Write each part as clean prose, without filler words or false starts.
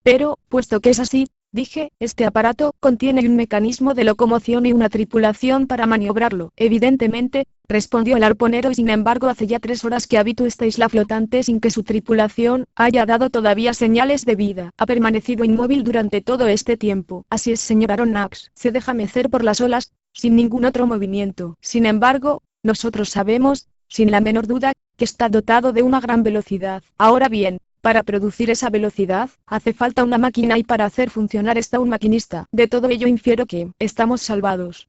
Pero, puesto que es así, dije, este aparato contiene un mecanismo de locomoción y una tripulación para maniobrarlo. Evidentemente, respondió el arponero, y sin embargo hace ya 3 horas que habito esta isla flotante sin que su tripulación haya dado todavía señales de vida. Ha permanecido inmóvil durante todo este tiempo. Así es, señor Aronnax. Se deja mecer por las olas, sin ningún otro movimiento. Sin embargo, nosotros sabemos, sin la menor duda, que está dotado de una gran velocidad. Ahora bien, para producir esa velocidad, hace falta una máquina, y para hacer funcionar está un maquinista. De todo ello infiero que estamos salvados.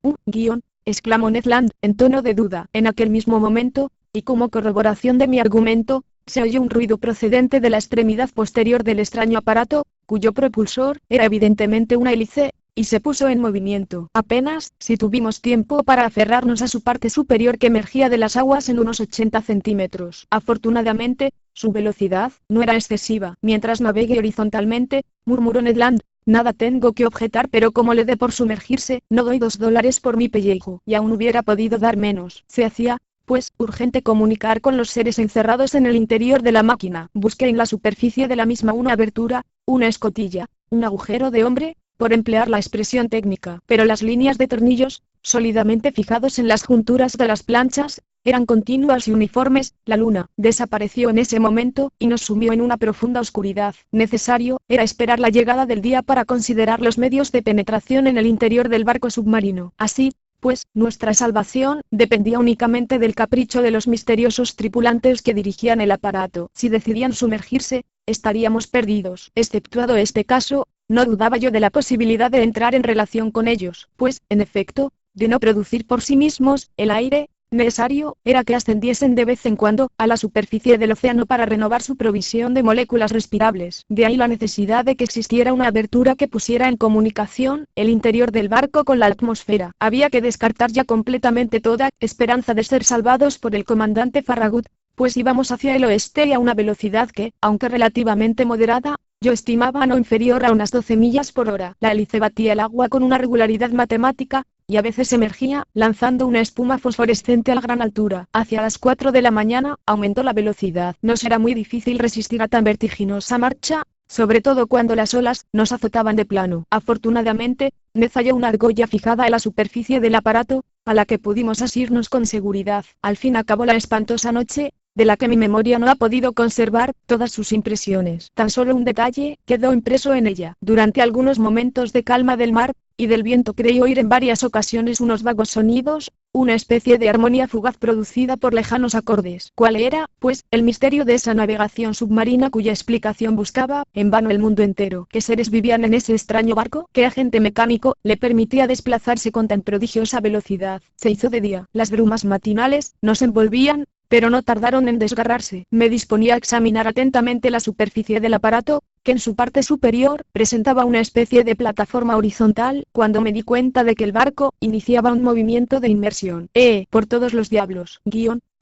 Exclamó Ned Land, en tono de duda. En aquel mismo momento, y como corroboración de mi argumento, se oyó un ruido procedente de la extremidad posterior del extraño aparato, cuyo propulsor era evidentemente una hélice, y se puso en movimiento. Apenas si tuvimos tiempo para aferrarnos a su parte superior, que emergía de las aguas en unos 80 centímetros. Afortunadamente, su velocidad no era excesiva. Mientras navegue horizontalmente, murmuró Ned Land, nada tengo que objetar, pero como le dé por sumergirse, no doy $2 por mi pellejo. Y aún hubiera podido dar menos. Se hacía, pues, urgente comunicar con los seres encerrados en el interior de la máquina. Busqué en la superficie de la misma una abertura, una escotilla, un agujero de hombre, por emplear la expresión técnica, pero las líneas de tornillos, sólidamente fijados en las junturas de las planchas, eran continuas y uniformes. La luna desapareció en ese momento, y nos sumió en una profunda oscuridad. Necesario era esperar la llegada del día para considerar los medios de penetración en el interior del barco submarino. Así, pues, nuestra salvación dependía únicamente del capricho de los misteriosos tripulantes que dirigían el aparato. Si decidían sumergirse, estaríamos perdidos. Exceptuado este caso, no dudaba yo de la posibilidad de entrar en relación con ellos, pues, en efecto, de no producir por sí mismos el aire necesario era que ascendiesen de vez en cuando a la superficie del océano para renovar su provisión de moléculas respirables. De ahí la necesidad de que existiera una abertura que pusiera en comunicación el interior del barco con la atmósfera. Había que descartar ya completamente toda esperanza de ser salvados por el comandante Farragut, pues íbamos hacia el oeste y a una velocidad que, aunque relativamente moderada, yo estimaba no inferior a unas 12 millas por hora. La hélice batía el agua con una regularidad matemática, y a veces emergía, lanzando una espuma fosforescente a la gran altura. Hacia las 4 de la mañana, aumentó la velocidad. No será muy difícil resistir a tan vertiginosa marcha, sobre todo cuando las olas nos azotaban de plano. Afortunadamente, Ned halló una argolla fijada en la superficie del aparato, a la que pudimos asirnos con seguridad. Al fin acabó la espantosa noche, de la que mi memoria no ha podido conservar todas sus impresiones. Tan solo un detalle quedó impreso en ella. Durante algunos momentos de calma del mar y del viento creí oír en varias ocasiones unos vagos sonidos, una especie de armonía fugaz producida por lejanos acordes. ¿Cuál era, pues, el misterio de esa navegación submarina cuya explicación buscaba, en vano, el mundo entero? ¿Qué seres vivían en ese extraño barco? ¿Qué agente mecánico le permitía desplazarse con tan prodigiosa velocidad? Se hizo de día. Las brumas matinales nos envolvían, pero no tardaron en desgarrarse. Me disponía a examinar atentamente la superficie del aparato, que en su parte superior presentaba una especie de plataforma horizontal, cuando me di cuenta de que el barco iniciaba un movimiento de inmersión. Por todos los diablos!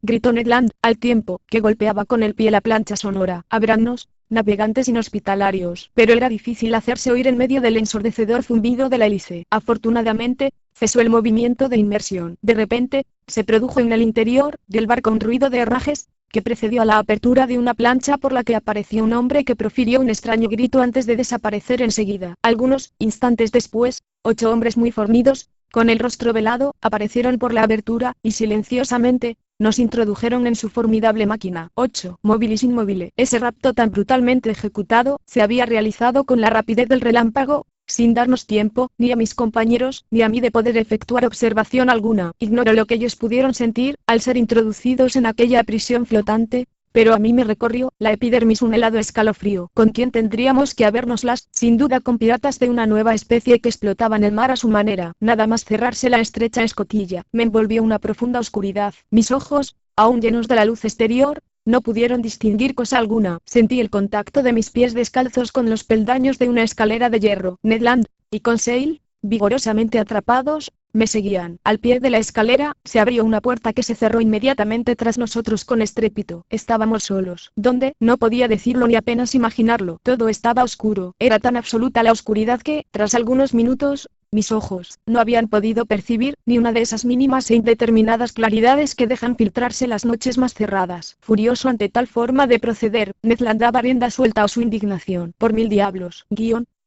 Gritó Ned Land, al tiempo que golpeaba con el pie la plancha sonora. Ábrannos, navegantes inhospitalarios. Pero era difícil hacerse oír en medio del ensordecedor zumbido de la hélice. Afortunadamente, cesó el movimiento de inmersión. De repente, se produjo en el interior del barco un ruido de herrajes, que precedió a la apertura de una plancha por la que apareció un hombre que profirió un extraño grito antes de desaparecer enseguida. Algunos instantes después, 8 hombres muy fornidos, con el rostro velado, aparecieron por la abertura, y silenciosamente, nos introdujeron en su formidable máquina. 8. Móvilis inmóvil. Ese rapto tan brutalmente ejecutado, se había realizado con la rapidez del relámpago, sin darnos tiempo, ni a mis compañeros, ni a mí, de poder efectuar observación alguna. Ignoro lo que ellos pudieron sentir, al ser introducidos en aquella prisión flotante, pero a mí me recorrió la epidermis un helado escalofrío. ¿Con quién tendríamos que habérnoslas? Sin duda con piratas de una nueva especie que explotaban el mar a su manera. Nada más cerrarse la estrecha escotilla, me envolvió una profunda oscuridad. Mis ojos, aún llenos de la luz exterior, no pudieron distinguir cosa alguna. Sentí el contacto de mis pies descalzos con los peldaños de una escalera de hierro. Ned Land y Conseil, vigorosamente atrapados, Me seguían. Al pie de la escalera, se abrió una puerta que se cerró inmediatamente tras nosotros con estrépito. Estábamos solos. ¿Dónde? No podía decirlo ni apenas imaginarlo. Todo estaba oscuro. Era tan absoluta la oscuridad que, tras algunos minutos, mis ojos no habían podido percibir ni una de esas mínimas e indeterminadas claridades que dejan filtrarse las noches más cerradas. Furioso ante tal forma de proceder, Ned Land daba rienda suelta a su indignación. Por mil diablos,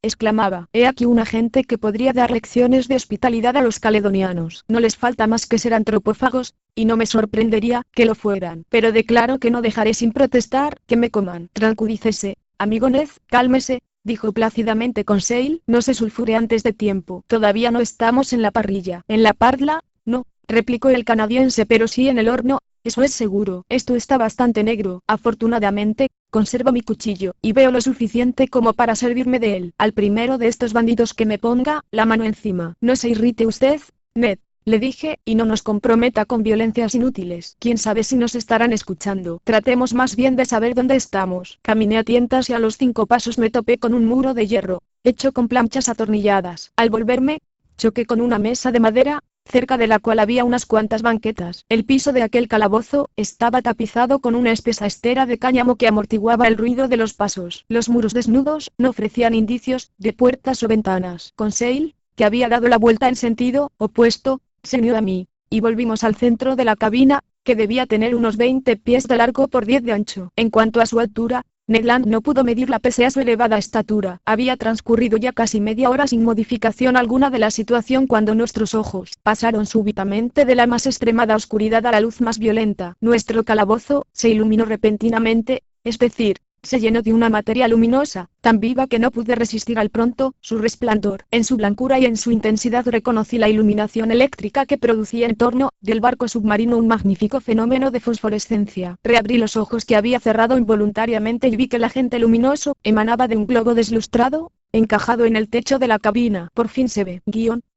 exclamaba, he aquí una gente que podría dar lecciones de hospitalidad a los caledonianos. No les falta más que ser antropófagos, y no me sorprendería que lo fueran. Pero declaro que no dejaré sin protestar que me coman. Tranquilícese, amigo Ned, cálmese, dijo plácidamente Conseil, no se sulfure antes de tiempo. Todavía no estamos en la parrilla. ¿En la parla? No, replicó el canadiense, pero sí en el horno. Eso es seguro. Esto está bastante negro. Afortunadamente, conservo mi cuchillo, y veo lo suficiente como para servirme de él. Al primero de estos bandidos que me ponga la mano encima. No se irrite usted, Ned, le dije, y no nos comprometa con violencias inútiles. Quién sabe si nos estarán escuchando. Tratemos más bien de saber dónde estamos. Caminé a tientas y a los 5 pasos me topé con un muro de hierro, hecho con planchas atornilladas. Al volverme, choqué con una mesa de madera, cerca de la cual había unas cuantas banquetas. El piso de aquel calabozo estaba tapizado con una espesa estera de cáñamo que amortiguaba el ruido de los pasos. Los muros desnudos no ofrecían indicios de puertas o ventanas. Conseil, que había dado la vuelta en sentido opuesto, se unió a mí, y volvimos al centro de la cabina, que debía tener unos 20 pies de largo por 10 de ancho. En cuanto a su altura, Ned Land no pudo medirla pese a su elevada estatura. Había transcurrido ya casi media hora sin modificación alguna de la situación cuando nuestros ojos pasaron súbitamente de la más extremada oscuridad a la luz más violenta. Nuestro calabozo se iluminó repentinamente, es decir, se llenó de una materia luminosa, tan viva que no pude resistir al pronto su resplandor. En su blancura y en su intensidad reconocí la iluminación eléctrica que producía en torno del barco submarino un magnífico fenómeno de fosforescencia. Reabrí los ojos que había cerrado involuntariamente y vi que el agente luminoso emanaba de un globo deslustrado, encajado en el techo de la cabina. Por fin se ve,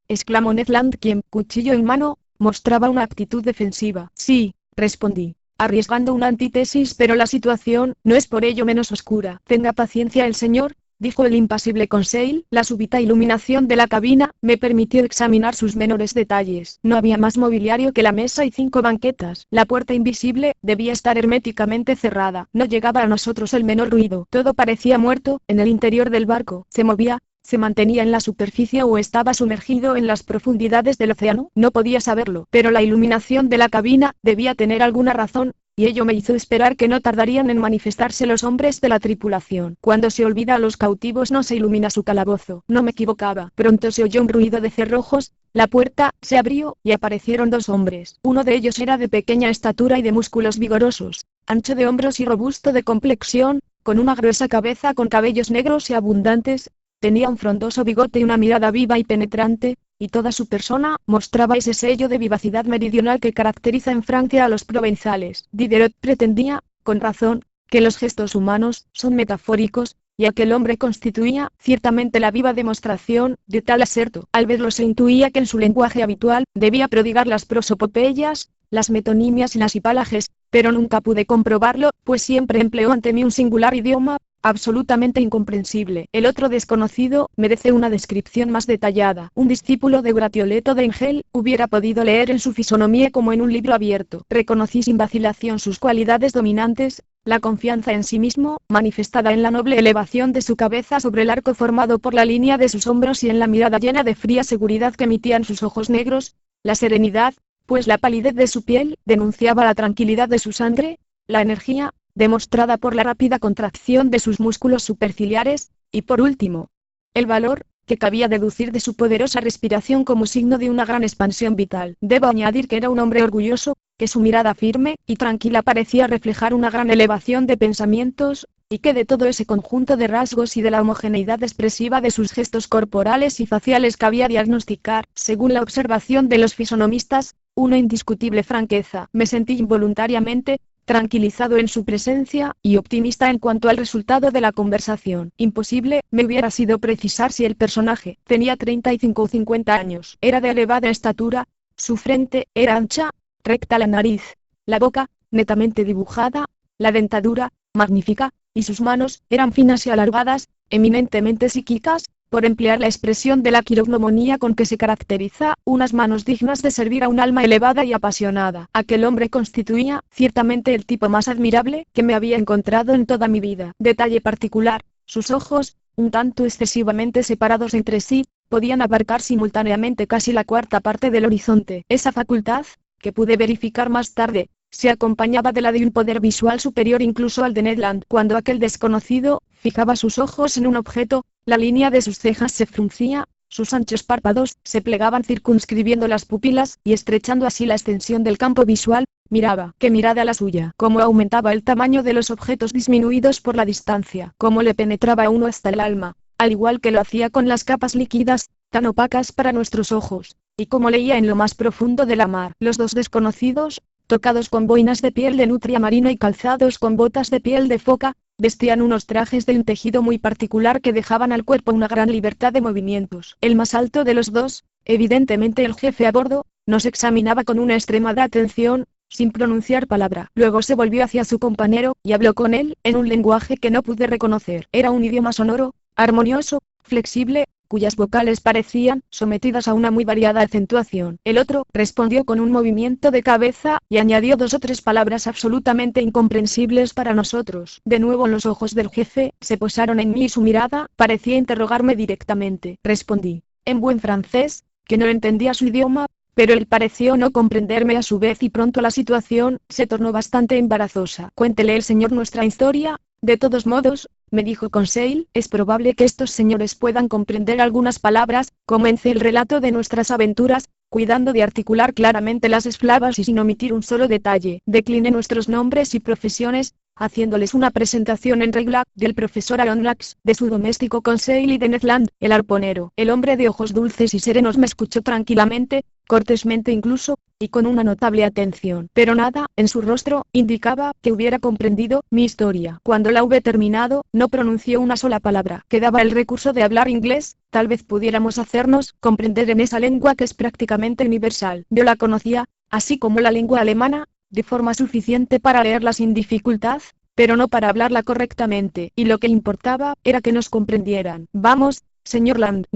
exclamó Ned Land, quien, cuchillo en mano, mostraba una actitud defensiva. Sí, respondí, arriesgando una antítesis, pero la situación no es por ello menos oscura. Tenga paciencia el señor, dijo el impasible Conseil. La súbita iluminación de la cabina me permitió examinar sus menores detalles. No había más mobiliario que la mesa y 5 banquetas. La puerta invisible debía estar herméticamente cerrada. No llegaba a nosotros el menor ruido. Todo parecía muerto. En el interior del barco se movía, se mantenía en la superficie o estaba sumergido en las profundidades del océano. No podía saberlo, pero la iluminación de la cabina debía tener alguna razón, y ello me hizo esperar que no tardarían en manifestarse los hombres de la tripulación. Cuando se olvida a los cautivos no se ilumina su calabozo. No me equivocaba. Pronto se oyó un ruido de cerrojos, la puerta se abrió y aparecieron 2 hombres. Uno de ellos era de pequeña estatura y de músculos vigorosos, ancho de hombros y robusto de complexión, con una gruesa cabeza con cabellos negros y abundantes. Tenía un frondoso bigote y una mirada viva y penetrante, y toda su persona mostraba ese sello de vivacidad meridional que caracteriza en Francia a los provenzales. Diderot pretendía, con razón, que los gestos humanos son metafóricos, y aquel hombre constituía ciertamente la viva demostración de tal aserto. Al verlo se intuía que en su lenguaje habitual debía prodigar las prosopopeyas, las metonimias y las hipálages, pero nunca pude comprobarlo, pues siempre empleó ante mí un singular idioma, absolutamente incomprensible. El otro desconocido merece una descripción más detallada. Un discípulo de Gratioleto de Engel hubiera podido leer en su fisonomía como en un libro abierto. Reconocí sin vacilación sus cualidades dominantes, la confianza en sí mismo, manifestada en la noble elevación de su cabeza sobre el arco formado por la línea de sus hombros y en la mirada llena de fría seguridad que emitían sus ojos negros, la serenidad, pues la palidez de su piel denunciaba la tranquilidad de su sangre, la energía, demostrada por la rápida contracción de sus músculos superciliares, y por último, el valor, que cabía deducir de su poderosa respiración como signo de una gran expansión vital. Debo añadir que era un hombre orgulloso, que su mirada firme y tranquila parecía reflejar una gran elevación de pensamientos, y que de todo ese conjunto de rasgos y de la homogeneidad expresiva de sus gestos corporales y faciales cabía diagnosticar, según la observación de los fisonomistas, una indiscutible franqueza. Me sentí involuntariamente tranquilizado en su presencia, y optimista en cuanto al resultado de la conversación. Imposible me hubiera sido precisar si el personaje tenía 35 o 50 años. Era de elevada estatura, su frente era ancha, recta la nariz, la boca, netamente dibujada, la dentadura, magnífica, y sus manos eran finas y alargadas, eminentemente psíquicas, por emplear la expresión de la quirognomonía con que se caracteriza, unas manos dignas de servir a un alma elevada y apasionada. Aquel hombre constituía, ciertamente, el tipo más admirable que me había encontrado en toda mi vida. Detalle particular, sus ojos, un tanto excesivamente separados entre sí, podían abarcar simultáneamente casi la cuarta parte del horizonte. Esa facultad, que pude verificar más tarde, se acompañaba de la de un poder visual superior incluso al de Ned Land. Cuando aquel desconocido fijaba sus ojos en un objeto, la línea de sus cejas se fruncía, sus anchos párpados se plegaban circunscribiendo las pupilas y estrechando así la extensión del campo visual. Miraba, qué mirada la suya, cómo aumentaba el tamaño de los objetos disminuidos por la distancia, cómo le penetraba a uno hasta el alma, al igual que lo hacía con las capas líquidas, tan opacas para nuestros ojos, y cómo leía en lo más profundo de la mar. Los dos desconocidos, tocados con boinas de piel de nutria marina y calzados con botas de piel de foca, vestían unos trajes de un tejido muy particular que dejaban al cuerpo una gran libertad de movimientos. El más alto de los dos, evidentemente el jefe a bordo, nos examinaba con una extremada atención, sin pronunciar palabra. Luego se volvió hacia su compañero, y habló con él, en un lenguaje que no pude reconocer. Era un idioma sonoro, armonioso, flexible, cuyas vocales parecían sometidas a una muy variada acentuación. El otro respondió con un movimiento de cabeza, y añadió 2 o 3 palabras absolutamente incomprensibles para nosotros. De nuevo los ojos del jefe se posaron en mí y su mirada parecía interrogarme directamente. Respondí, en buen francés, que no entendía su idioma, pero él pareció no comprenderme a su vez y pronto la situación se tornó bastante embarazosa. Cuéntele el señor nuestra historia. De todos modos, me dijo Conseil, es probable que estos señores puedan comprender algunas palabras. Comencé el relato de nuestras aventuras, cuidando de articular claramente las esclavas y sin omitir un solo detalle. Decliné nuestros nombres y profesiones, haciéndoles una presentación en regla, del profesor Aronnax, de su doméstico Conseil y de Ned Land, el arponero. El hombre de ojos dulces y serenos me escuchó tranquilamente, cortésmente incluso, y con una notable atención. Pero nada, en su rostro, indicaba que hubiera comprendido mi historia. Cuando la hube terminado, no pronunció una sola palabra. Quedaba el recurso de hablar inglés, tal vez pudiéramos hacernos comprender en esa lengua que es prácticamente universal. Yo la conocía, así como la lengua alemana, de forma suficiente para leerla sin dificultad, pero no para hablarla correctamente, y lo que importaba era que nos comprendieran. Vamos, señor Land,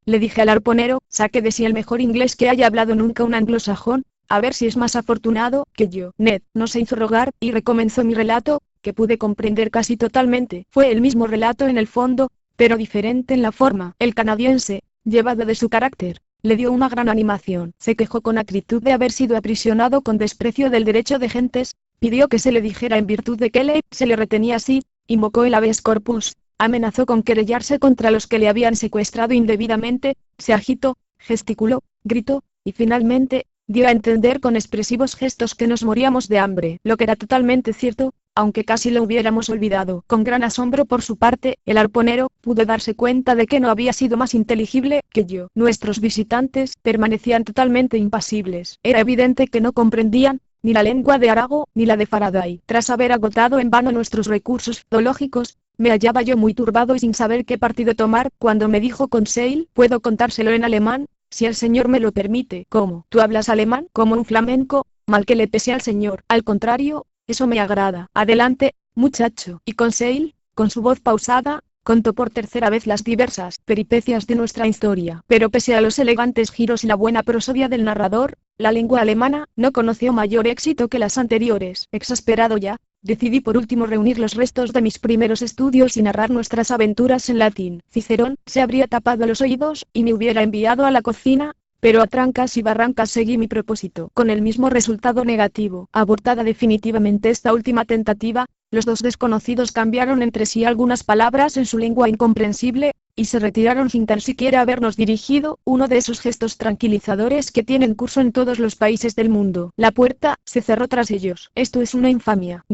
le dije al arponero, saque de sí el mejor inglés que haya hablado nunca un anglosajón, a ver si es más afortunado que yo. Ned no se hizo rogar, y recomenzó mi relato, que pude comprender casi totalmente. Fue el mismo relato en el fondo, pero diferente en la forma. El canadiense, llevado de su carácter, le dio una gran animación. Se quejó con acritud de haber sido aprisionado con desprecio del derecho de gentes, pidió que se le dijera en virtud de qué ley se le retenía así, invocó el habeas corpus, amenazó con querellarse contra los que le habían secuestrado indebidamente, se agitó, gesticuló, gritó, y finalmente, dio a entender con expresivos gestos que nos moríamos de hambre, lo que era totalmente cierto, aunque casi lo hubiéramos olvidado. Con gran asombro por su parte, el arponero pudo darse cuenta de que no había sido más inteligible que yo. Nuestros visitantes permanecían totalmente impasibles. Era evidente que no comprendían ni la lengua de Arago ni la de Faraday. Tras haber agotado en vano nuestros recursos filológicos, me hallaba yo muy turbado y sin saber qué partido tomar, cuando me dijo Conseil, puedo contárselo en alemán, si el señor me lo permite. ¿Cómo? ¿Tú hablas alemán? Como un flamenco, mal que le pese al señor. Al contrario, eso me agrada. Adelante, muchacho. Y Conseil, con su voz pausada, contó por tercera vez las diversas peripecias de nuestra historia. Pero pese a los elegantes giros y la buena prosodia del narrador, la lengua alemana no conoció mayor éxito que las anteriores. Exasperado ya, decidí por último reunir los restos de mis primeros estudios y narrar nuestras aventuras en latín. Cicerón se habría tapado los oídos y me hubiera enviado a la cocina, pero a trancas y barrancas seguí mi propósito, con el mismo resultado negativo. Abortada definitivamente esta última tentativa, los dos desconocidos cambiaron entre sí algunas palabras en su lengua incomprensible, y se retiraron sin tan siquiera habernos dirigido uno de esos gestos tranquilizadores que tienen curso en todos los países del mundo. La puerta se cerró tras ellos. Esto es una infamia,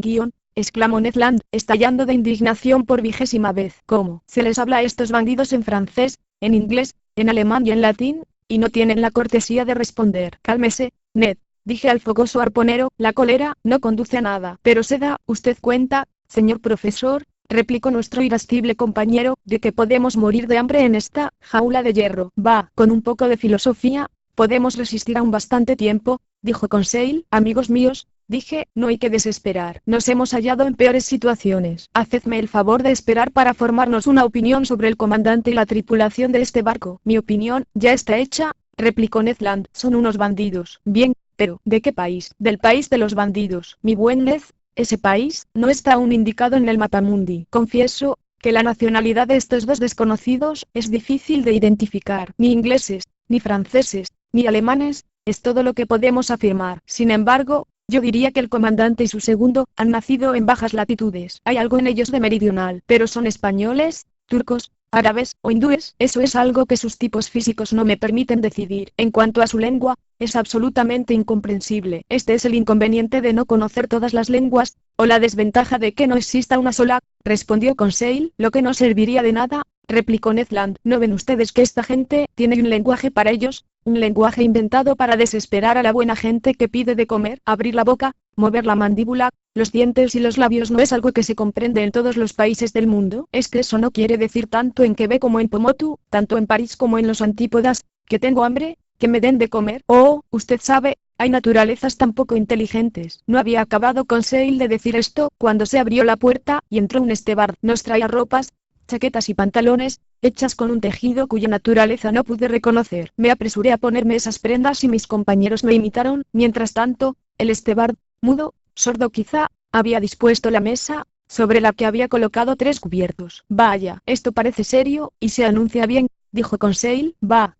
exclamó Ned Land, estallando de indignación por 20ª vez. ¿Cómo? Se les habla a estos bandidos en francés, en inglés, en alemán y en latín, y no tienen la cortesía de responder. Cálmese, Ned, dije al fogoso arponero, la cólera no conduce a nada. Pero se da usted cuenta, señor profesor, replicó nuestro irascible compañero, de que podemos morir de hambre en esta jaula de hierro. Va, con un poco de filosofía, podemos resistir aún bastante tiempo, dijo Conseil. Amigos míos, dije, no hay que desesperar. Nos hemos hallado en peores situaciones. Hacedme el favor de esperar para formarnos una opinión sobre el comandante y la tripulación de este barco. Mi opinión, ya está hecha, replicó Ned Land. Son unos bandidos. Bien, pero, ¿de qué país? Del país de los bandidos. Mi buen Ned, ese país, no está aún indicado en el mapamundi. Confieso, que la nacionalidad de estos dos desconocidos, es difícil de identificar. Ni ingleses, ni franceses, ni alemanes, es todo lo que podemos afirmar. Sin embargo, yo diría que el comandante y su segundo, han nacido en bajas latitudes. Hay algo en ellos de meridional, pero son españoles, turcos, árabes o hindúes. Eso es algo que sus tipos físicos no me permiten decidir. En cuanto a su lengua, es absolutamente incomprensible. Este es el inconveniente de no conocer todas las lenguas, o la desventaja de que no exista una sola, respondió Conseil. Lo que no serviría de nada, replicó Ned Land. ¿No ven ustedes que esta gente tiene un lenguaje para ellos? Un lenguaje inventado para desesperar a la buena gente que pide de comer. Abrir la boca, mover la mandíbula, los dientes y los labios no es algo que se comprende en todos los países del mundo. Es que eso no quiere decir tanto en Quebec como en Pomotu, tanto en París como en los antípodas, que tengo hambre, que me den de comer. Oh, usted sabe, hay naturalezas tan poco inteligentes. No había acabado Conseil de decir esto, cuando se abrió la puerta, y entró un estebard. Nos traía ropas, chaquetas y pantalones, hechas con un tejido cuya naturaleza no pude reconocer. Me apresuré a ponerme esas prendas y mis compañeros me imitaron. Mientras tanto, el estebard, mudo, sordo quizá, había dispuesto la mesa, sobre la que había colocado 3 cubiertos. Vaya, esto parece serio, y se anuncia bien, dijo Conseil. Va,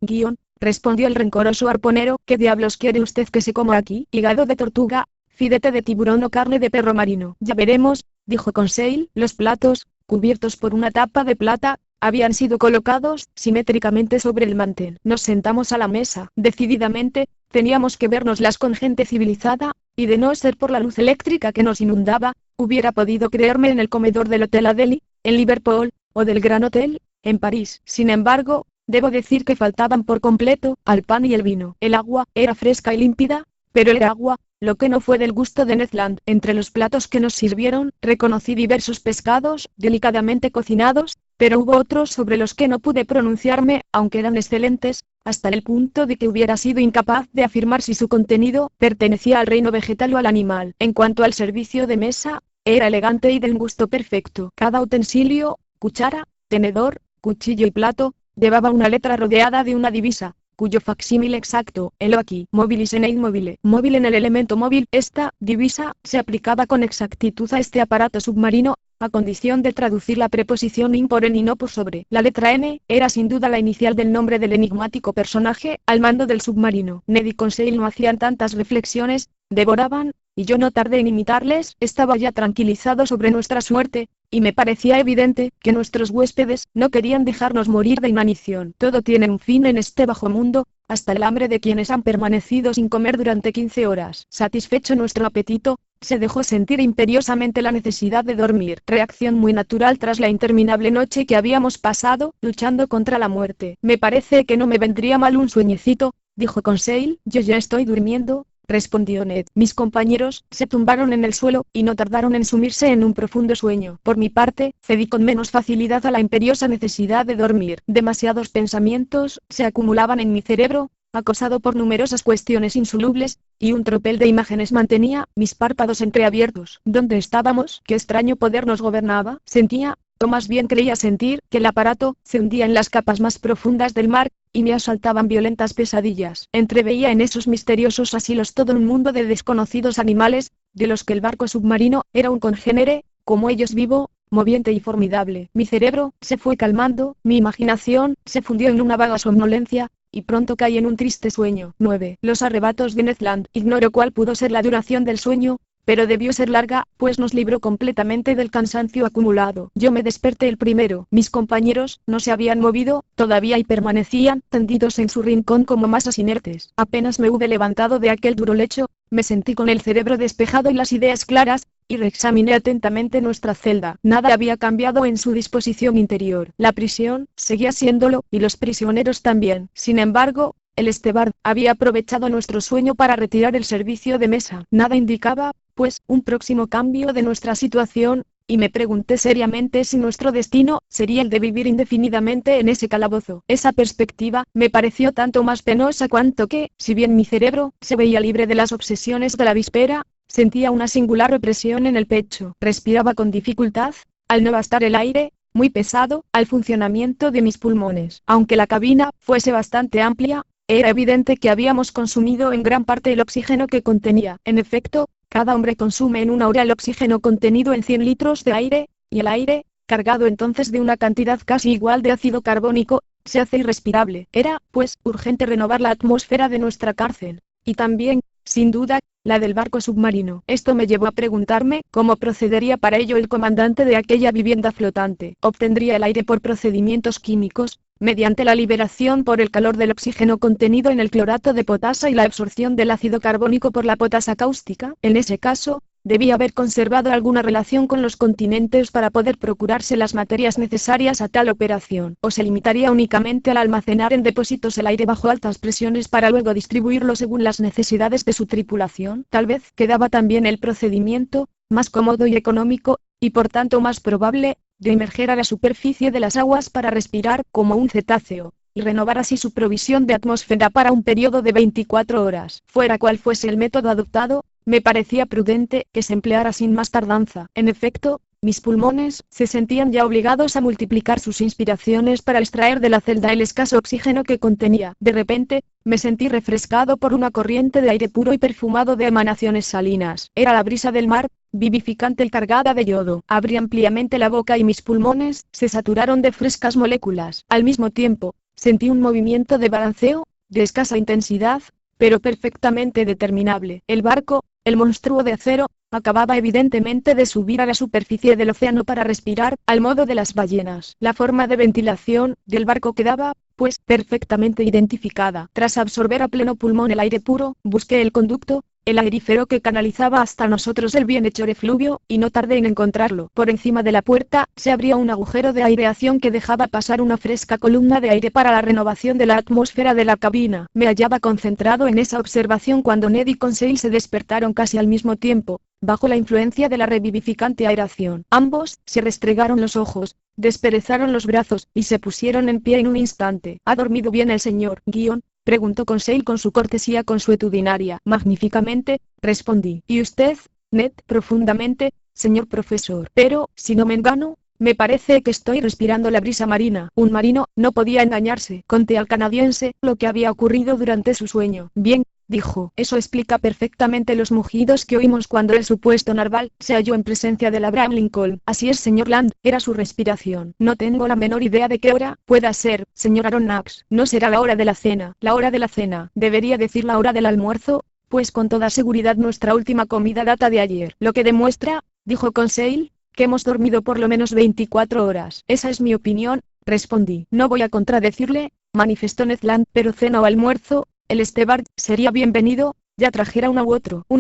respondió el rencoroso arponero. ¿Qué diablos quiere usted que se coma aquí? Hígado de tortuga, filete de tiburón o carne de perro marino. Ya veremos, dijo Conseil. Los platos, cubiertos por una tapa de plata, habían sido colocados simétricamente sobre el mantel. Nos sentamos a la mesa. Decididamente, teníamos que vernoslas con gente civilizada, y de no ser por la luz eléctrica que nos inundaba, hubiera podido creerme en el comedor del Hotel Adélie, en Liverpool, o del Gran Hotel, en París. Sin embargo, debo decir que faltaban por completo al pan y el vino. El agua era fresca y límpida, pero era agua, lo que no fue del gusto de Ned Land. Entre los platos que nos sirvieron, reconocí diversos pescados, delicadamente cocinados, pero hubo otros sobre los que no pude pronunciarme, aunque eran excelentes, hasta el punto de que hubiera sido incapaz de afirmar si su contenido pertenecía al reino vegetal o al animal. En cuanto al servicio de mesa, era elegante y de un gusto perfecto. Cada utensilio, cuchara, tenedor, cuchillo y plato, llevaba una letra rodeada de una divisa, cuyo facsímil exacto, helo aquí, mobilis enet mobile, móvil en el elemento móvil. Esta divisa se aplicaba con exactitud a este aparato submarino, a condición de traducir la preposición in por en y no por sobre. La letra N era sin duda la inicial del nombre del enigmático personaje al mando del submarino. Ned y Conseil no hacían tantas reflexiones, devoraban, y yo no tardé en imitarles. Estaba ya tranquilizado sobre nuestra suerte, y me parecía evidente que nuestros huéspedes no querían dejarnos morir de inanición. Todo tiene un fin en este bajo mundo, hasta el hambre de quienes han permanecido sin comer durante 15 horas. Satisfecho nuestro apetito, se dejó sentir imperiosamente la necesidad de dormir. Reacción muy natural tras la interminable noche que habíamos pasado, luchando contra la muerte. Me parece que no me vendría mal un sueñecito, dijo Conseil. Yo ya estoy durmiendo, respondió Ned. Mis compañeros se tumbaron en el suelo, y no tardaron en sumirse en un profundo sueño. Por mi parte, cedí con menos facilidad a la imperiosa necesidad de dormir. Demasiados pensamientos se acumulaban en mi cerebro, acosado por numerosas cuestiones insolubles, y un tropel de imágenes mantenía mis párpados entreabiertos. ¿Dónde estábamos? ¿Qué extraño poder nos gobernaba? Sentía, o más bien creía sentir, que el aparato se hundía en las capas más profundas del mar, y me asaltaban violentas pesadillas. Entreveía en esos misteriosos asilos todo un mundo de desconocidos animales, de los que el barco submarino era un congénere, como ellos vivo, moviente y formidable. Mi cerebro se fue calmando, mi imaginación se fundió en una vaga somnolencia, y pronto caí en un triste sueño. 9. Los arrebatos de Ned Land. Ignoro cuál pudo ser la duración del sueño, pero debió ser larga, pues nos libró completamente del cansancio acumulado. Yo me desperté el primero. Mis compañeros no se habían movido todavía y permanecían tendidos en su rincón como masas inertes. Apenas me hube levantado de aquel duro lecho, me sentí con el cerebro despejado y las ideas claras, y reexaminé atentamente nuestra celda. Nada había cambiado en su disposición interior. La prisión seguía siéndolo, y los prisioneros también. Sin embargo, el estebard había aprovechado nuestro sueño para retirar el servicio de mesa. Nada indicaba, pues, un próximo cambio de nuestra situación, y me pregunté seriamente si nuestro destino sería el de vivir indefinidamente en ese calabozo. Esa perspectiva me pareció tanto más penosa cuanto que, si bien mi cerebro se veía libre de las obsesiones de la víspera, Sentía una singular represión en el pecho. Respiraba con dificultad, al no bastar el aire, muy pesado, al funcionamiento de mis pulmones. Aunque la cabina fuese bastante amplia, era evidente que habíamos consumido en gran parte el oxígeno que contenía. En efecto, cada hombre consume en una hora el oxígeno contenido en 100 litros de aire, y el aire, cargado entonces de una cantidad casi igual de ácido carbónico, se hace irrespirable. Era, pues, urgente renovar la atmósfera de nuestra cárcel. Y también, sin duda, la del barco submarino. Esto me llevó a preguntarme cómo procedería para ello el comandante de aquella vivienda flotante. Obtendría el aire por procedimientos químicos, mediante la liberación por el calor del oxígeno contenido en el clorato de potasa y la absorción del ácido carbónico por la potasa cáustica. En ese caso, debía haber conservado alguna relación con los continentes para poder procurarse las materias necesarias a tal operación, o se limitaría únicamente al almacenar en depósitos el aire bajo altas presiones para luego distribuirlo según las necesidades de su tripulación. Tal vez quedaba también el procedimiento, más cómodo y económico, y por tanto más probable, de emerger a la superficie de las aguas para respirar como un cetáceo, y renovar así su provisión de atmósfera para un periodo de 24 horas. Fuera cual fuese el método adoptado, me parecía prudente que se empleara sin más tardanza. En efecto, mis pulmones se sentían ya obligados a multiplicar sus inspiraciones para extraer de la celda el escaso oxígeno que contenía. De repente, me sentí refrescado por una corriente de aire puro y perfumado de emanaciones salinas. Era la brisa del mar, vivificante y cargada de yodo. Abrí ampliamente la boca y mis pulmones se saturaron de frescas moléculas. Al mismo tiempo, sentí un movimiento de balanceo, de escasa intensidad, pero perfectamente determinable. El barco, el monstruo de acero, acababa evidentemente de subir a la superficie del océano para respirar, al modo de las ballenas. La forma de ventilación del barco quedaba, pues, perfectamente identificada. Tras absorber a pleno pulmón el aire puro, busqué el conducto, el aerífero que canalizaba hasta nosotros el bienhechor efluvio, y no tardé en encontrarlo. Por encima de la puerta, se abría un agujero de aireación que dejaba pasar una fresca columna de aire para la renovación de la atmósfera de la cabina. Me hallaba concentrado en esa observación cuando Ned y Conseil se despertaron casi al mismo tiempo, bajo la influencia de la revivificante aeración. Ambos se restregaron los ojos, desperezaron los brazos, y se pusieron en pie en un instante. ¿Ha dormido bien el señor Guion?, preguntó Conseil con su cortesía consuetudinaria. Magníficamente, respondí. ¿Y usted, Ned? Profundamente, señor profesor. Pero, si no me engano, me parece que estoy respirando la brisa marina. Un marino no podía engañarse. Conté al canadiense lo que había ocurrido durante su sueño. Bien, dijo. Eso explica perfectamente los mugidos que oímos cuando el supuesto narval se halló en presencia del Abraham Lincoln. Así es, señor Land, era su respiración. No tengo la menor idea de qué hora pueda ser, señor Aronnax. No será la hora de la cena. La hora de la cena. Debería decir la hora del almuerzo, pues con toda seguridad nuestra última comida data de ayer. Lo que demuestra, dijo Conseil, que hemos dormido por lo menos 24 horas. Esa es mi opinión, respondí. No voy a contradecirle, manifestó Ned Land, pero cena o almuerzo, el Steward sería bienvenido, ya trajera una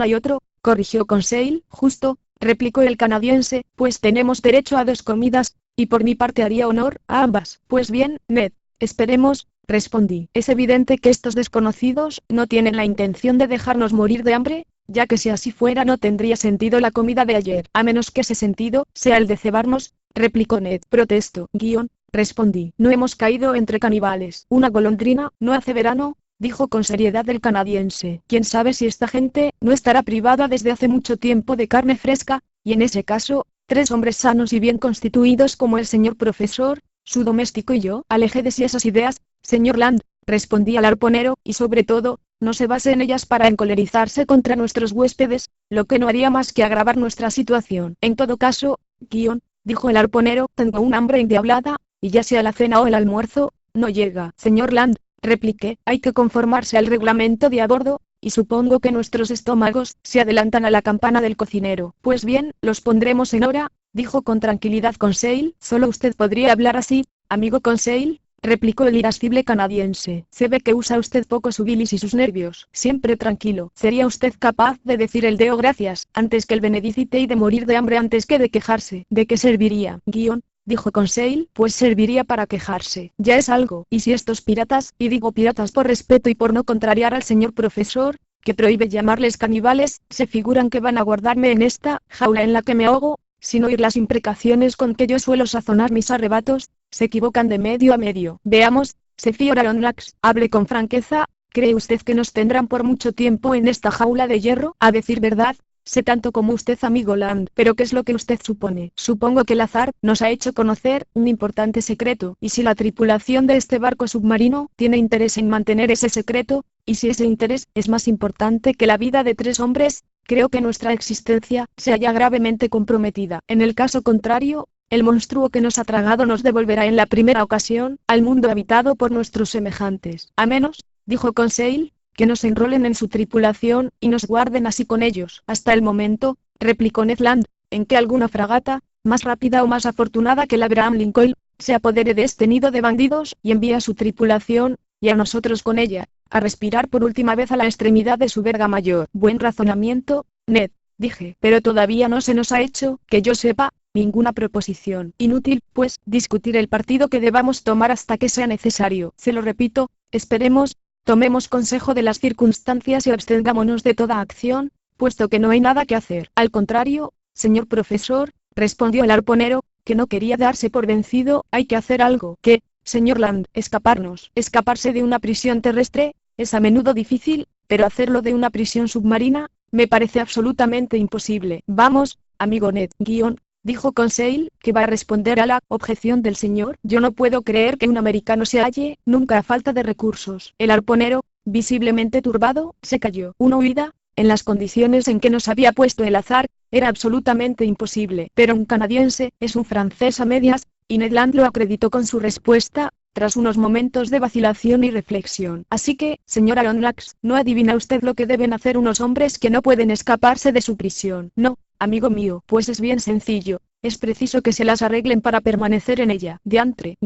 y otro, corrigió Conseil. Justo, replicó el canadiense, pues tenemos derecho a 2 comidas, y por mi parte haría honor a ambas. Pues bien, Ned, esperemos, respondí. Es evidente que estos desconocidos no tienen la intención de dejarnos morir de hambre, ya que si así fuera no tendría sentido la comida de ayer, a menos que ese sentido sea el de cebarnos, replicó Ned. Protesto, Guion, respondí. No hemos caído entre caníbales. Una golondrina no hace verano, dijo con seriedad el canadiense. Quién sabe si esta gente no estará privada desde hace mucho tiempo de carne fresca, y en ese caso, 3 hombres sanos y bien constituidos como el señor profesor, su doméstico y yo. Aleje de sí esas ideas, señor Land, respondí al arponero, y sobre todo, no se base en ellas para encolerizarse contra nuestros huéspedes, lo que no haría más que agravar nuestra situación. En todo caso, Guion, dijo el arponero, tengo un hambre endiablada, y ya sea la cena o el almuerzo, no llega. Señor Land, repliqué, hay que conformarse al reglamento de a bordo, y supongo que nuestros estómagos se adelantan a la campana del cocinero. Pues bien, los pondremos en hora, dijo con tranquilidad Conseil. Solo usted podría hablar así, amigo Conseil, replicó el irascible canadiense. Se ve que usa usted poco su bilis y sus nervios. Siempre tranquilo. ¿Sería usted capaz de decir el deo gracias, antes que el benedicite y de morir de hambre antes que de quejarse? ¿De qué serviría, Guion?, dijo Conseil. Pues serviría para quejarse. Ya es algo. Y si estos piratas, y digo piratas por respeto y por no contrariar al señor profesor, que prohíbe llamarles caníbales, se figuran que van a guardarme en esta jaula en la que me ahogo, sin oír las imprecaciones con que yo suelo sazonar mis arrebatos, se equivocan de medio a medio. Veamos, señor Aronnax, hable con franqueza, ¿cree usted que nos tendrán por mucho tiempo en esta jaula de hierro? A decir verdad, Sé tanto como usted, amigo Land, pero ¿qué es lo que usted supone? Supongo que el azar nos ha hecho conocer un importante secreto, y si la tripulación de este barco submarino tiene interés en mantener ese secreto, y si ese interés es más importante que la vida de 3 hombres, creo que nuestra existencia se halla gravemente comprometida. En el caso contrario, el monstruo que nos ha tragado nos devolverá en la primera ocasión al mundo habitado por nuestros semejantes. A menos, dijo Conseil, que nos enrolen en su tripulación, y nos guarden así con ellos. Hasta el momento, replicó Ned Land, en que alguna fragata, más rápida o más afortunada que la Abraham Lincoln, se apodere de este nido de bandidos, y envíe a su tripulación, y a nosotros con ella, a respirar por última vez a la extremidad de su verga mayor. Buen razonamiento, Ned, dije, pero todavía no se nos ha hecho, que yo sepa, ninguna proposición. Inútil, pues, discutir el partido que debamos tomar hasta que sea necesario. Se lo repito, esperemos, tomemos consejo de las circunstancias y abstengámonos de toda acción, puesto que no hay nada que hacer. Al contrario, señor profesor, respondió el arponero, que no quería darse por vencido, hay que hacer algo. ¿Qué, señor Land? Escaparse de una prisión terrestre, es a menudo difícil, pero hacerlo de una prisión submarina, me parece absolutamente imposible. Vamos, amigo Ned, dijo Conseil, que va a responder a la objeción del señor. Yo no puedo creer que un americano se halle nunca a falta de recursos. El arponero, visiblemente turbado, se calló. Una huida, en las condiciones en que nos había puesto el azar, era absolutamente imposible. Pero un canadiense es un francés a medias, y Ned Land lo acreditó con su respuesta, tras unos momentos de vacilación y reflexión. Así que, señor Aronnax, ¿no adivina usted lo que deben hacer unos hombres que no pueden escaparse de su prisión? No, amigo mío, pues es bien sencillo, es preciso que se las arreglen para permanecer en ella. Diantre,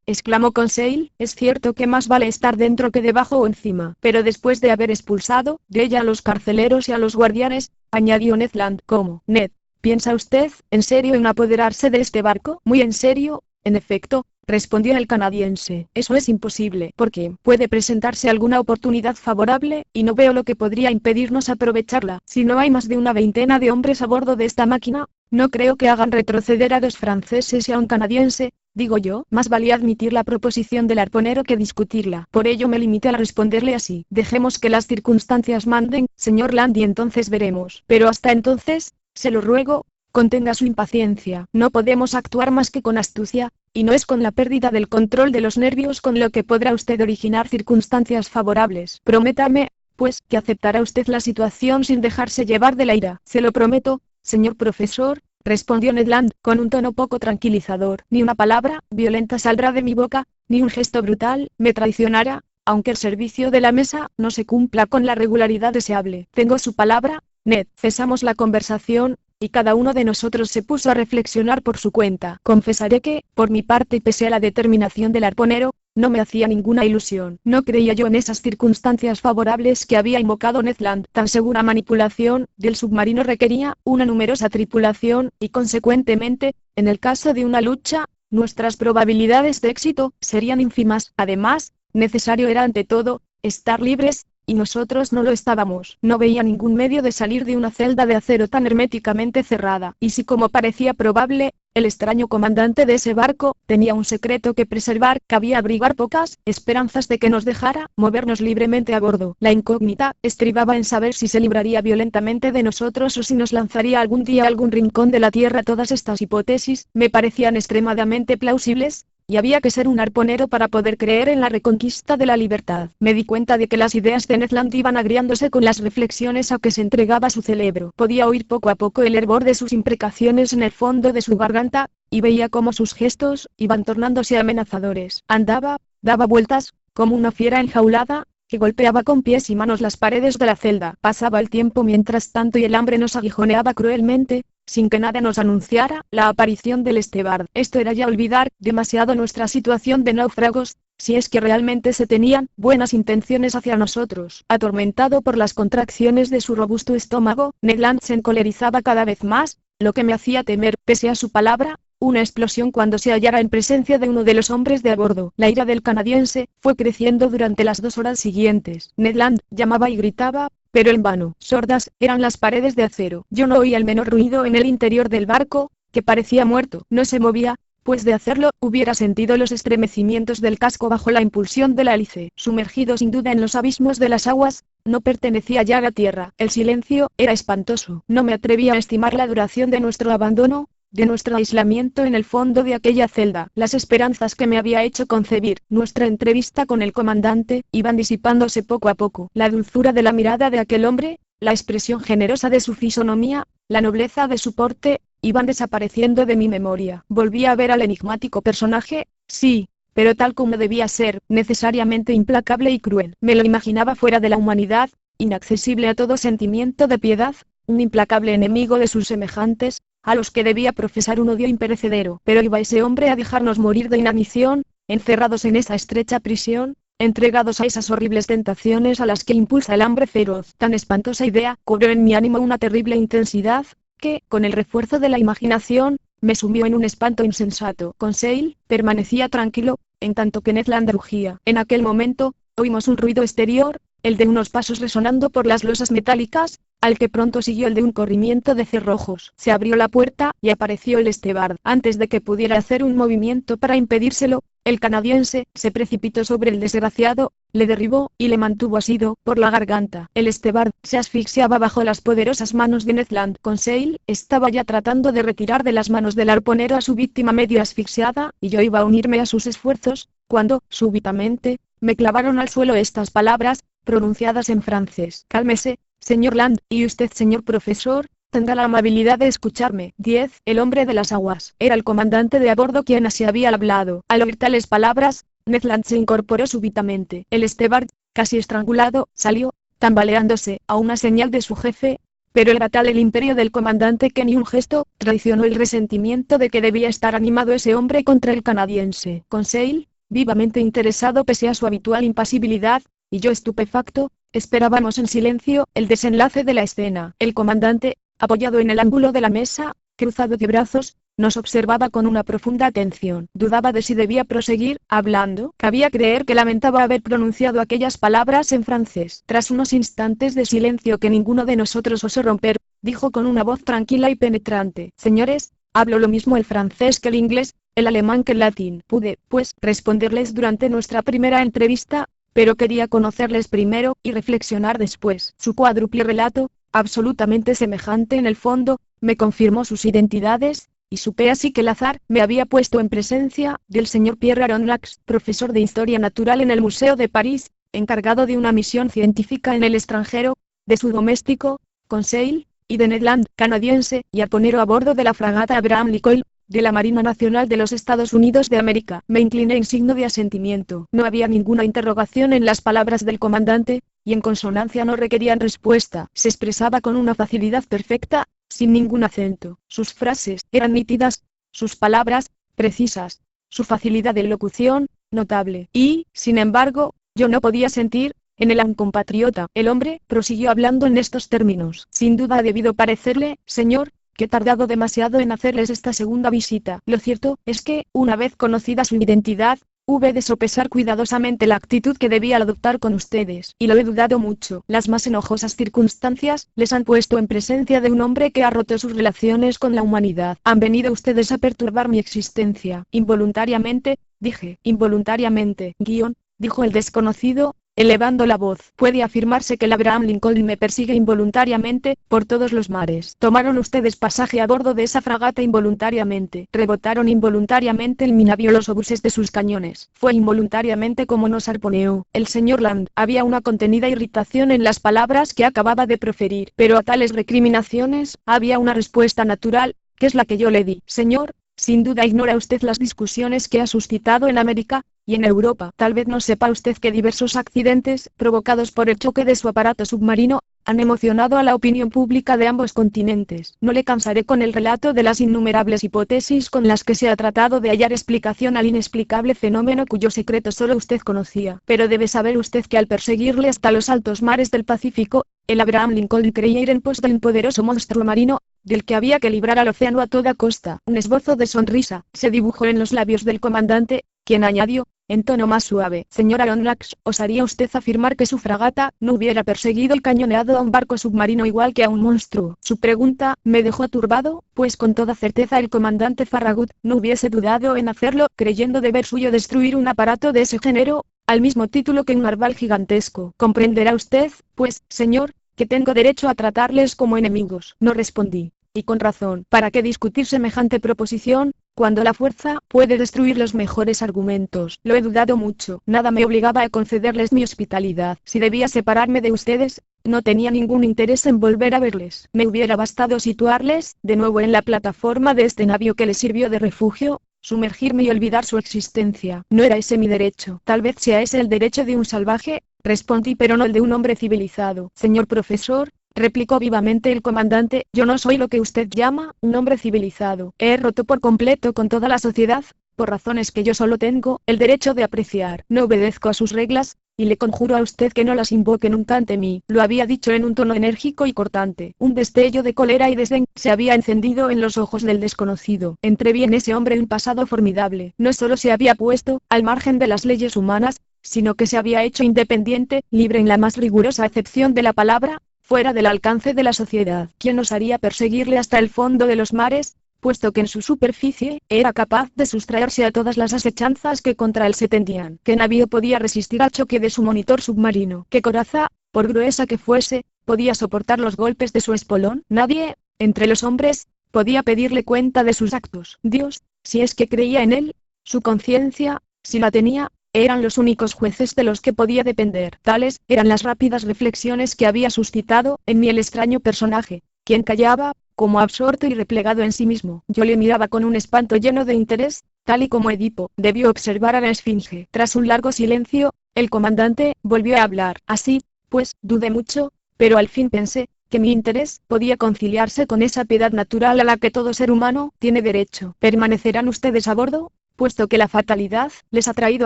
exclamó Conseil, es cierto que más vale estar dentro que debajo o encima, pero después de haber expulsado de ella a los carceleros y a los guardianes, añadió Ned Land. ¿Cómo, Ned? ¿Piensa usted, en serio, en apoderarse de este barco? Muy en serio, en efecto, respondió el canadiense. Eso es imposible, porque puede presentarse alguna oportunidad favorable, y no veo lo que podría impedirnos aprovecharla. Si no hay más de una veintena de hombres a bordo de esta máquina, no creo que hagan retroceder a 2 franceses y a un canadiense, digo yo. Más valía admitir la proposición del arponero que discutirla. Por ello me limité a responderle así. Dejemos que las circunstancias manden, señor Land, y entonces veremos. Pero hasta entonces, se lo ruego, contenga su impaciencia. No podemos actuar más que con astucia, y no es con la pérdida del control de los nervios con lo que podrá usted originar circunstancias favorables. Prométame, pues, que aceptará usted la situación sin dejarse llevar de la ira. Se lo prometo, señor profesor, respondió Ned Land, con un tono poco tranquilizador. Ni una palabra violenta saldrá de mi boca, ni un gesto brutal me traicionará, aunque el servicio de la mesa no se cumpla con la regularidad deseable. Tengo su palabra, Ned. Cesamos la conversación, y cada uno de nosotros se puso a reflexionar por su cuenta. Confesaré que, por mi parte y pese a la determinación del arponero, no me hacía ninguna ilusión. No creía yo en esas circunstancias favorables que había invocado Ned Land. Tan segura manipulación del submarino requería una numerosa tripulación, y consecuentemente, en el caso de una lucha, nuestras probabilidades de éxito serían ínfimas. Además, necesario era ante todo, estar libres, y nosotros no lo estábamos. No veía ningún medio de salir de una celda de acero tan herméticamente cerrada. Y si, como parecía probable, el extraño comandante de ese barco tenía un secreto que preservar, cabía abrigar pocas esperanzas de que nos dejara movernos libremente a bordo. La incógnita estribaba en saber si se libraría violentamente de nosotros o si nos lanzaría algún día a algún rincón de la tierra. Todas estas hipótesis me parecían extremadamente plausibles, y había que ser un arponero para poder creer en la reconquista de la libertad. Me di cuenta de que las ideas de Ned Land iban agriándose con las reflexiones a que se entregaba su cerebro. Podía oír poco a poco el hervor de sus imprecaciones en el fondo de su garganta, y veía cómo sus gestos iban tornándose amenazadores. Andaba, daba vueltas, como una fiera enjaulada, que golpeaba con pies y manos las paredes de la celda. Pasaba el tiempo mientras tanto y el hambre nos aguijoneaba cruelmente, sin que nada nos anunciara la aparición del Esteban. Esto era ya olvidar demasiado nuestra situación de náufragos, si es que realmente se tenían buenas intenciones hacia nosotros. Atormentado por las contracciones de su robusto estómago, Ned Land se encolerizaba cada vez más, lo que me hacía temer, pese a su palabra, una explosión cuando se hallara en presencia de uno de los hombres de a bordo. La ira del canadiense fue creciendo durante las 2 horas siguientes. Ned Land llamaba y gritaba, pero en vano. Sordas eran las paredes de acero. Yo no oía el menor ruido en el interior del barco, que parecía muerto. No se movía, después de hacerlo, hubiera sentido los estremecimientos del casco bajo la impulsión del hélice. Sumergido sin duda en los abismos de las aguas, no pertenecía ya a la tierra. El silencio era espantoso. No me atrevía a estimar la duración de nuestro abandono, de nuestro aislamiento en el fondo de aquella celda. Las esperanzas que me había hecho concebir nuestra entrevista con el comandante iban disipándose poco a poco. La dulzura de la mirada de aquel hombre, la expresión generosa de su fisonomía, la nobleza de su porte, iban desapareciendo de mi memoria. Volví a ver al enigmático personaje, sí, pero tal como debía ser, necesariamente implacable y cruel. Me lo imaginaba fuera de la humanidad, inaccesible a todo sentimiento de piedad, un implacable enemigo de sus semejantes, a los que debía profesar un odio imperecedero. Pero iba ese hombre a dejarnos morir de inanición, encerrados en esa estrecha prisión, entregados a esas horribles tentaciones a las que impulsa el hambre feroz. Tan espantosa idea cobró en mi ánimo una terrible intensidad, que, con el refuerzo de la imaginación, me sumió en un espanto insensato. Conseil permanecía tranquilo, en tanto que Ned Land rugía. En aquel momento, oímos un ruido exterior, el de unos pasos resonando por las losas metálicas, al que pronto siguió el de un corrimiento de cerrojos. Se abrió la puerta, y apareció el Estebard. Antes de que pudiera hacer un movimiento para impedírselo, el canadiense se precipitó sobre el desgraciado, le derribó, y le mantuvo asido por la garganta. El Estebard se asfixiaba bajo las poderosas manos de Ned Land. Conseil estaba ya tratando de retirar de las manos del arponero a su víctima medio asfixiada, y yo iba a unirme a sus esfuerzos, cuando, súbitamente, me clavaron al suelo estas palabras, pronunciadas en francés. Cálmese, señor Land, y usted, señor profesor, tendrá la amabilidad de escucharme. 10. El hombre de las aguas. Era el comandante de a bordo quien así había hablado. Al oír tales palabras, Ned Land se incorporó súbitamente. El Estebard, casi estrangulado, salió, tambaleándose, a una señal de su jefe, pero era tal el imperio del comandante que ni un gesto traicionó el resentimiento de que debía estar animado ese hombre contra el canadiense. Conseil, vivamente interesado pese a su habitual impasibilidad, y yo estupefacto, esperábamos en silencio el desenlace de la escena. El comandante, apoyado en el ángulo de la mesa, cruzado de brazos, nos observaba con una profunda atención. Dudaba de si debía proseguir hablando. Cabía creer que lamentaba haber pronunciado aquellas palabras en francés. Tras unos instantes de silencio que ninguno de nosotros osó romper, dijo con una voz tranquila y penetrante: señores, hablo lo mismo el francés que el inglés, el alemán que el latín. Pude, pues, responderles durante nuestra primera entrevista, pero quería conocerles primero, y reflexionar después. Su cuádruple relato, absolutamente semejante en el fondo, me confirmó sus identidades, y supe así que el azar me había puesto en presencia del señor Pierre Aronnax, profesor de Historia Natural en el Museo de París, encargado de una misión científica en el extranjero, de su doméstico, Conseil, y de Ned Land, canadiense, y arponero a bordo de la fragata Abraham Lincoln, de la Marina Nacional de los Estados Unidos de América. Me incliné en signo de asentimiento. No había ninguna interrogación en las palabras del comandante, y en consonancia no requerían respuesta. Se expresaba con una facilidad perfecta, sin ningún acento. Sus frases eran nítidas, sus palabras, precisas, su facilidad de locución, notable. Y, sin embargo, yo no podía sentir, en el compatriota. El hombre prosiguió hablando en estos términos. Sin duda ha debido parecerle, señor, que he tardado demasiado en hacerles esta segunda visita. Lo cierto es que, una vez conocida su identidad, hube de sopesar cuidadosamente la actitud que debía adoptar con ustedes, y lo he dudado mucho. Las más enojosas circunstancias les han puesto en presencia de un hombre que ha roto sus relaciones con la humanidad. Han venido ustedes a perturbar mi existencia. Involuntariamente, dije. Involuntariamente, dijo el desconocido, elevando la voz. Puede afirmarse que el Abraham Lincoln me persigue involuntariamente, por todos los mares. Tomaron ustedes pasaje a bordo de esa fragata involuntariamente. Rebotaron involuntariamente en mi navío los obuses de sus cañones. Fue involuntariamente como nos arponeó el señor Land. Había una contenida irritación en las palabras que acababa de proferir, pero a tales recriminaciones, había una respuesta natural, que es la que yo le di. Señor, sin duda ignora usted las discusiones que ha suscitado en América y en Europa. Tal vez no sepa usted que diversos accidentes, provocados por el choque de su aparato submarino, han emocionado a la opinión pública de ambos continentes. No le cansaré con el relato de las innumerables hipótesis con las que se ha tratado de hallar explicación al inexplicable fenómeno cuyo secreto solo usted conocía. Pero debe saber usted que al perseguirle hasta los altos mares del Pacífico, el Abraham Lincoln creía ir en pos de un poderoso monstruo marino, del que había que librar al océano a toda costa. Un esbozo de sonrisa se dibujó en los labios del comandante, quien añadió, en tono más suave: señor Aronnax, ¿osaría usted afirmar que su fragata no hubiera perseguido y cañoneado a un barco submarino igual que a un monstruo? Su pregunta me dejó turbado, pues con toda certeza el comandante Farragut no hubiese dudado en hacerlo, creyendo deber suyo destruir un aparato de ese género, al mismo título que un narval gigantesco. Comprenderá usted, pues, señor, que tengo derecho a tratarles como enemigos. No respondí. Y con razón. ¿Para qué discutir semejante proposición, cuando la fuerza puede destruir los mejores argumentos? Lo he dudado mucho. Nada me obligaba a concederles mi hospitalidad. Si debía separarme de ustedes, no tenía ningún interés en volver a verles. Me hubiera bastado situarles, de nuevo en la plataforma de este navío que les sirvió de refugio, sumergirme y olvidar su existencia. No era ese mi derecho. Tal vez sea ese el derecho de un salvaje, respondí, pero no el de un hombre civilizado. Señor profesor, replicó vivamente el comandante, yo no soy lo que usted llama un hombre civilizado. He roto por completo con toda la sociedad, por razones que yo solo tengo el derecho de apreciar. No obedezco a sus reglas, y le conjuro a usted que no las invoque nunca ante mí. Lo había dicho en un tono enérgico y cortante. Un destello de cólera y desdén se había encendido en los ojos del desconocido. Entreví en ese hombre un pasado formidable. No solo se había puesto al margen de las leyes humanas, sino que se había hecho independiente, libre en la más rigurosa acepción de la palabra, fuera del alcance de la sociedad. ¿Quién osaría perseguirle hasta el fondo de los mares, puesto que en su superficie era capaz de sustraerse a todas las asechanzas que contra él se tendían? ¿Qué navío podía resistir al choque de su monitor submarino? ¿Qué coraza, por gruesa que fuese, podía soportar los golpes de su espolón? Nadie, entre los hombres, podía pedirle cuenta de sus actos. Dios, si es que creía en él, su conciencia, si la tenía, eran los únicos jueces de los que podía depender. Tales eran las rápidas reflexiones que había suscitado en mí el extraño personaje, quien callaba, como absorto y replegado en sí mismo. Yo le miraba con un espanto lleno de interés, tal y como Edipo debió observar a la esfinge. Tras un largo silencio, el comandante volvió a hablar. Así, pues, dudé mucho, pero al fin pensé que mi interés podía conciliarse con esa piedad natural a la que todo ser humano tiene derecho. ¿Permanecerán ustedes a bordo, puesto que la fatalidad les ha traído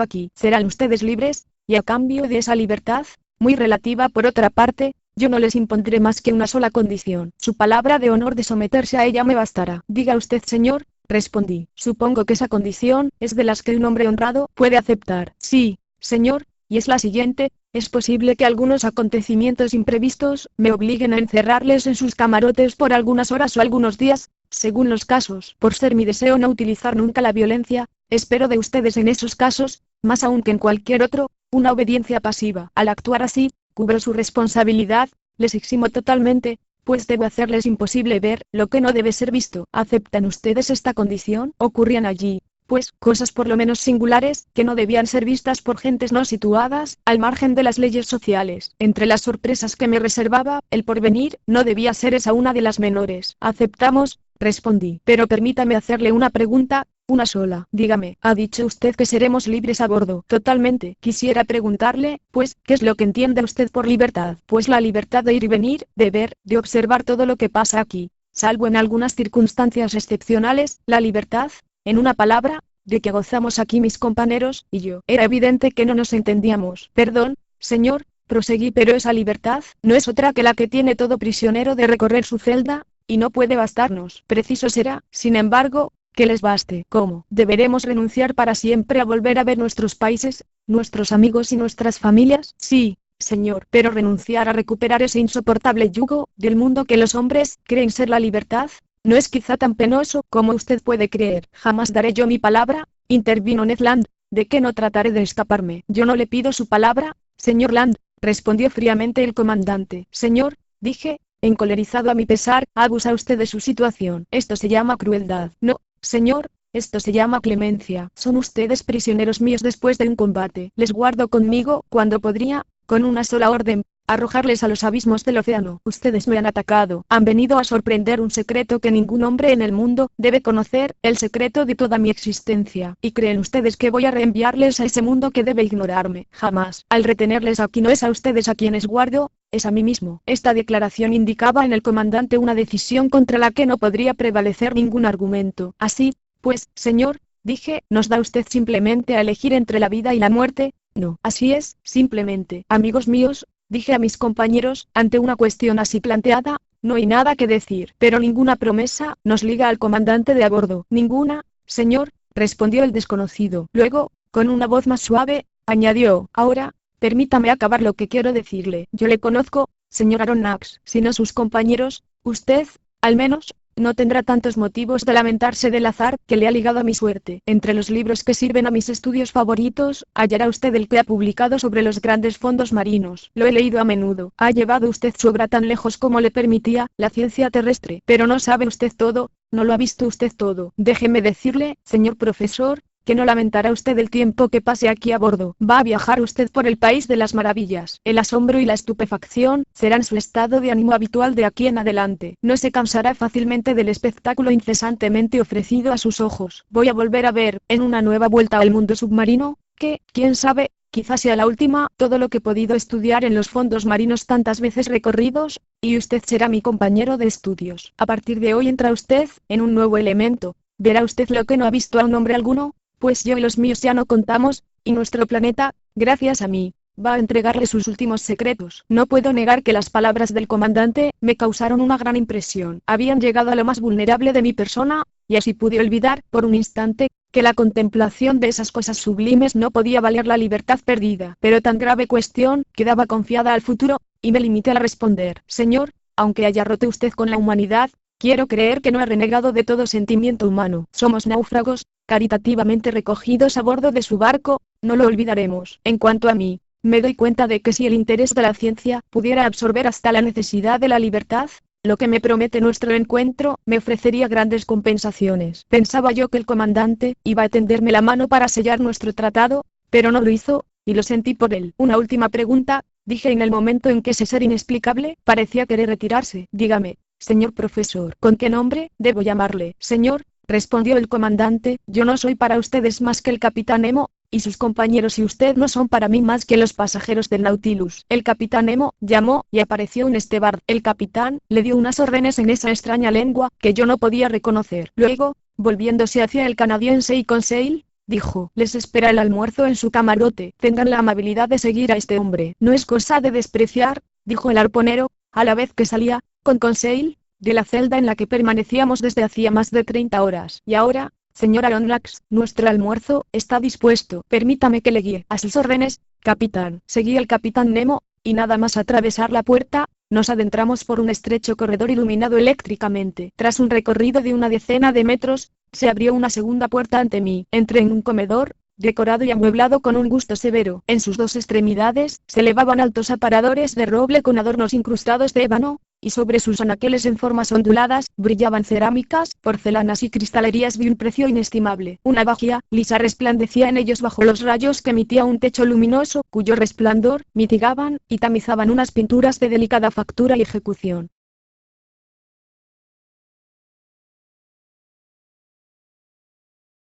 aquí? Serán ustedes libres, y a cambio de esa libertad, muy relativa por otra parte, yo no les impondré más que una sola condición. Su palabra de honor de someterse a ella me bastará. Diga usted, señor, respondí. Supongo que esa condición es de las que un hombre honrado puede aceptar. Sí, señor, y es la siguiente: es posible que algunos acontecimientos imprevistos me obliguen a encerrarles en sus camarotes por algunas horas o algunos días, según los casos. Por ser mi deseo no utilizar nunca la violencia, espero de ustedes en esos casos, más aún que en cualquier otro, una obediencia pasiva. Al actuar así, cubro su responsabilidad, les eximo totalmente, pues debo hacerles imposible ver lo que no debe ser visto. ¿Aceptan ustedes esta condición? Ocurrían allí, pues, cosas por lo menos singulares, que no debían ser vistas por gentes no situadas al margen de las leyes sociales. Entre las sorpresas que me reservaba el porvenir, no debía ser esa una de las menores. Aceptamos, respondí. Pero permítame hacerle una pregunta, una sola. Dígame, ¿ha dicho usted que seremos libres a bordo? Totalmente. Quisiera preguntarle, pues, ¿qué es lo que entiende usted por libertad? Pues la libertad de ir y venir, de ver, de observar todo lo que pasa aquí, salvo en algunas circunstancias excepcionales, la libertad, en una palabra, de que gozamos aquí mis compañeros y yo. Era evidente que no nos entendíamos. Perdón, señor, proseguí, pero esa libertad no es otra que la que tiene todo prisionero de recorrer su celda, y no puede bastarnos. Preciso será, sin embargo, que les baste. ¿Cómo? ¿Deberemos renunciar para siempre a volver a ver nuestros países, nuestros amigos y nuestras familias? Sí, señor, pero renunciar a recuperar ese insoportable yugo del mundo que los hombres creen ser la libertad, ¿no es quizá tan penoso como usted puede creer? Jamás daré yo mi palabra, intervino Ned Land, de que no trataré de escaparme. Yo no le pido su palabra, señor Land, respondió fríamente el comandante. Señor, dije, encolerizado a mi pesar, abusa usted de su situación. Esto se llama crueldad. No, señor, esto se llama clemencia. Son ustedes prisioneros míos después de un combate. Les guardo conmigo cuando podría, con una sola orden, arrojarles a los abismos del océano. Ustedes me han atacado. Han venido a sorprender un secreto que ningún hombre en el mundo debe conocer, el secreto de toda mi existencia. ¿Y creen ustedes que voy a reenviarles a ese mundo que debe ignorarme? Jamás. Al retenerles aquí no es a ustedes a quienes guardo, es a mí mismo. Esta declaración indicaba en el comandante una decisión contra la que no podría prevalecer ningún argumento. Así, pues, señor, dije, ¿nos da usted simplemente a elegir entre la vida y la muerte? No. Así es, simplemente. Amigos míos, dije a mis compañeros, ante una cuestión así planteada, no hay nada que decir. Pero ninguna promesa nos liga al comandante de a bordo. Ninguna, señor, respondió el desconocido. Luego, Con una voz más suave, añadió, ahora, permítame acabar lo que quiero decirle. Yo le conozco, señor Aronnax, si no sus compañeros, usted, al menos, no tendrá tantos motivos de lamentarse del azar que le ha ligado a mi suerte. Entre los libros que sirven a mis estudios favoritos, hallará usted el que ha publicado sobre los grandes fondos marinos. Lo he leído a menudo. Ha llevado usted su obra tan lejos como le permitía la ciencia terrestre. Pero no sabe usted todo, no lo ha visto usted todo. Déjeme decirle, señor profesor, que no lamentará usted el tiempo que pase aquí a bordo. Va a viajar usted por el país de las maravillas. El asombro y la estupefacción serán su estado de ánimo habitual de aquí en adelante. No se cansará fácilmente del espectáculo incesantemente ofrecido a sus ojos. Voy a volver a ver, en una nueva vuelta al mundo submarino, que, quién sabe, quizás sea la última, todo lo que he podido estudiar en los fondos marinos tantas veces recorridos, y usted será mi compañero de estudios. A partir de hoy entra usted, en un nuevo elemento. Verá usted lo que no ha visto aún hombre alguno, pues yo y los míos ya no contamos, y nuestro planeta, gracias a mí, va a entregarle sus últimos secretos. No puedo negar que las palabras del comandante me causaron una gran impresión. Habían llegado a lo más vulnerable de mi persona, y así pude olvidar, por un instante, que la contemplación de esas cosas sublimes no podía valer la libertad perdida. Pero tan grave cuestión, quedaba confiada al futuro, y me limité a responder. Señor, aunque haya roto usted con la humanidad, quiero creer que no ha renegado de todo sentimiento humano. Somos náufragos, caritativamente recogidos a bordo de su barco, no lo olvidaremos. En cuanto a mí, me doy cuenta de que si el interés de la ciencia pudiera absorber hasta la necesidad de la libertad, lo que me promete nuestro encuentro, me ofrecería grandes compensaciones. Pensaba yo que el comandante iba a tenderme la mano para sellar nuestro tratado, pero no lo hizo, y lo sentí por él. Una última pregunta, dije en el momento en que ese ser inexplicable parecía querer retirarse. Dígame, señor profesor, ¿con qué nombre debo llamarle? Señor, respondió el comandante, yo no soy para ustedes más que el capitán Nemo, y sus compañeros y usted no son para mí más que los pasajeros del Nautilus. El capitán Nemo llamó, y apareció un Estebard. El capitán le dio unas órdenes en esa extraña lengua, que yo no podía reconocer. Luego, volviéndose hacia el canadiense y Conseil, dijo, les espera el almuerzo en su camarote. Tengan la amabilidad de seguir a este hombre. No es cosa de despreciar, dijo el arponero, a la vez que salía, con Conseil, de la celda en la que permanecíamos desde hacía más de 30 horas. Y ahora, señor Aronnax, nuestro almuerzo está dispuesto. Permítame que le guíe. A sus órdenes, capitán. Seguí al capitán Nemo, y nada más atravesar la puerta, nos adentramos por un estrecho corredor iluminado eléctricamente. Tras un recorrido de una decena de metros, se abrió una segunda puerta ante mí. Entré en un comedor, decorado y amueblado con un gusto severo. En sus dos extremidades, se elevaban altos aparadores de roble con adornos incrustados de ébano, y sobre sus anaqueles en formas onduladas, brillaban cerámicas, porcelanas y cristalerías de un precio inestimable. Una vajilla, lisa resplandecía en ellos bajo los rayos que emitía un techo luminoso, cuyo resplandor, mitigaban, y tamizaban unas pinturas de delicada factura y ejecución.